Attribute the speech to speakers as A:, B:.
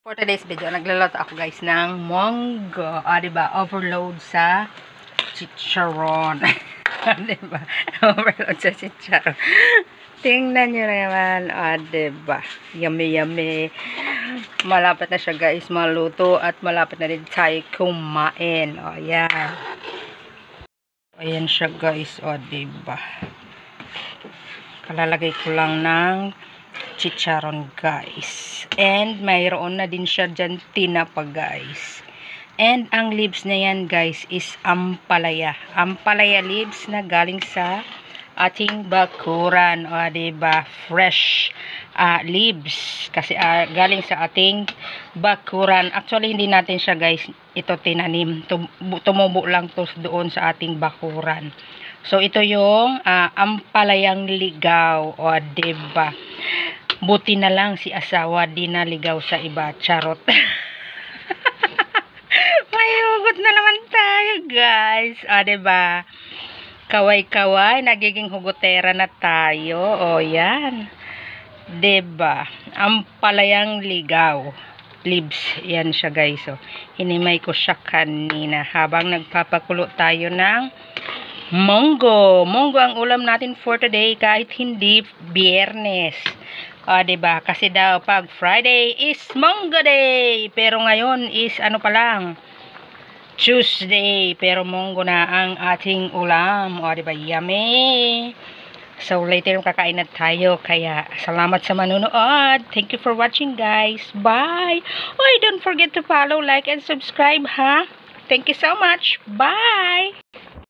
A: For today's video, nagluluto ako guys ng munggo. Diba? Overload sa chicharon. Diba? Overload sa chicharon. Tingnan nyo naman. Diba? Yummy, yummy. Malapit na siya guys maluto at malapit na din tayo kumain. Ayan. Ayan siya guys. Diba? Kalalagay ko lang ng chicharon guys. And mayroon na din siya dyan tinapa guys. And ang leaves na yan guys is ampalaya. Ampalaya leaves na galing sa ating bakuran. Diba? Fresh leaves. Kasi galing sa ating bakuran. Actually hindi natin siya guys ito tinanim. Tumubo lang to doon sa ating bakuran. So ito yung ampalayang ligaw. Diba? Buti na lang si asawa di naligaw sa iba. Charot. May hugot na naman tayo guys. Diba? Kaway-kaway. Nagiging hugotera na tayo. Yan. Diba? Ampalayang ligaw. Leaves. Yan siya guys. Hinimay ko siya kanina. Habang nagpapakulo tayo ng munggo. Munggo ang ulam natin for today kahit hindi biyernes. Diba? Kasi daw pag Friday is munggo day. Pero ngayon is ano pa lang? Tuesday. Pero munggo na ang ating ulam. Diba? Yummy. So later kakain na tayo. Kaya salamat sa manunood. Thank you for watching guys. Bye. Don't forget to follow, like, and subscribe ha. Thank you so much. Bye.